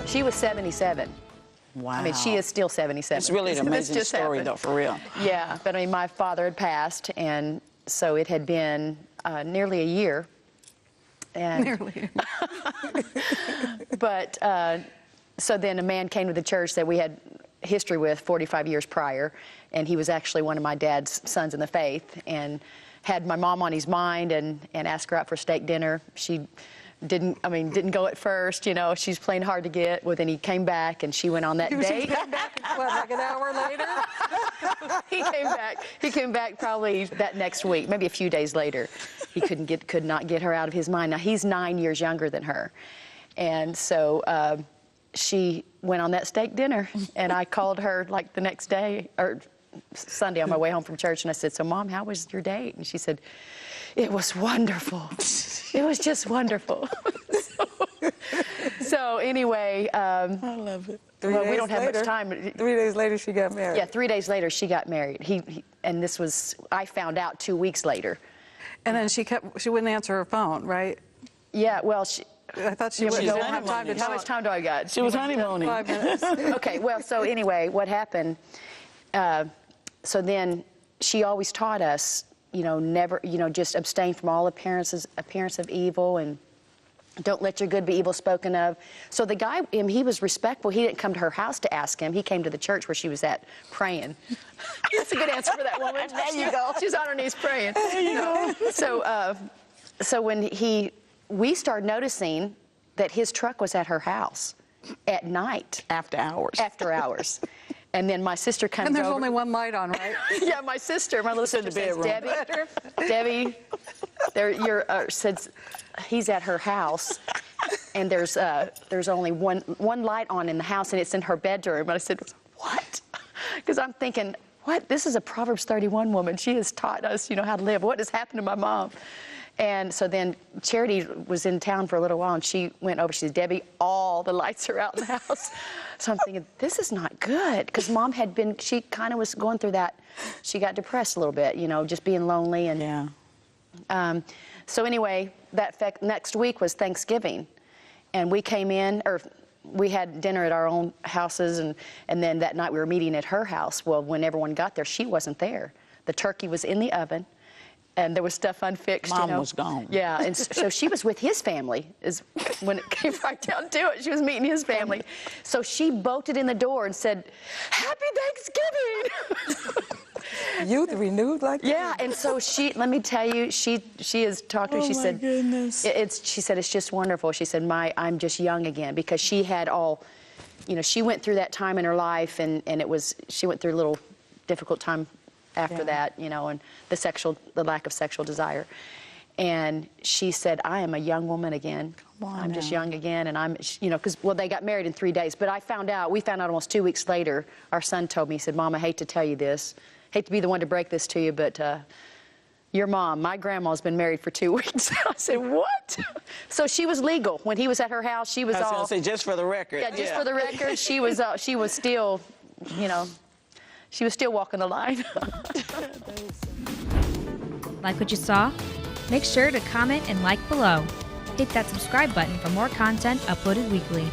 She was 77. Wow. I mean, she is still 77. It's really an amazing story, though, for real. Yeah, but I mean, my father had passed, and so it had been nearly a year. And Nearly. But so then a man came to the church that we had history with 45 years prior, and he was actually one of my dad's sons in the faith, and had my mom on his mind and asked her out for steak dinner. She didn't go at first, you know, she's playing hard to get. Well, then he came back, and she went on that date. What, like an hour later? He came back probably that next week, maybe a few days later. He could not get her out of his mind. Now, he's 9 years younger than her. And so she went on that steak dinner, and I called her like the next day, or Sunday on my way home from church, and I said, so Mom, how was your date? And she said, it was wonderful. It was just wonderful. So anyway. I love it. Well, we don't have much time. 3 days later, she got married. Yeah, 3 days later, she got married. And this was, I found out 2 weeks later. And then she wouldn't answer her phone, right? Yeah, well, I thought she would don't have time to How much time do I got? She was honeymooning. 5 minutes. Okay, well, so anyway, what happened, so then she always taught us, you know, never, you know, just abstain from all appearance of evil, and don't let your good be evil spoken of. So the guy, he was respectful. He didn't come to her house to ask him. He came to the church where she was at praying. That's a good answer for that woman. There you go. She's on her knees praying. There you go. So when we started noticing that his truck was at her house at night. After hours. After hours. And then my sister comes over. And there's only one light on, right? Yeah, my little sister says, Debbie, said he's at her house, and there's only one light on in the house, and it's in her bedroom. And I said, what? Because I'm thinking, what? This is a Proverbs 31 woman. She has taught us, you know, how to live. What has happened to my mom? And so then Charity was in town for a little while, and she went over. She said, Debbie, all the lights are out in the house. So I'm thinking, this is not good, because Mom had been, she kind of was going through that. She got depressed a little bit, you know, just being lonely. And yeah. So anyway, that next week was Thanksgiving, and we came in, or we had dinner at our own houses, and then that night we were meeting at her house. Well, when everyone got there, she wasn't there. The turkey was in the oven, and there was stuff unfixed. Mom you know. was gone. Yeah, and so she was with his family, is when it came right down to it. She was meeting his family. So she bolted in the door and said, Happy Thanksgiving! Youth renewed like that? Yeah, and so let me tell you, she has talked to me. She said, goodness. She said, it's just wonderful. She said, I'm just young again, because she had all, you know, she went through that time in her life, and she went through a little difficult time after that, you know, and the lack of sexual desire. And she said, I am a young woman again. I'm just young again, and you know, because, well, they got married in 3 days. But we found out almost 2 weeks later, our son told me, he said, Mom, I hate to tell you this. Hate to be the one to break this to you, but your mom, my grandma's been married for 2 weeks. I said, what? So she was legal. When he was at her house, she was I was going to say, just for the record. Yeah, just for the record, she was still, you know, she was still walking the line. Like what you saw? Make sure to comment and like below. Hit that subscribe button for more content uploaded weekly.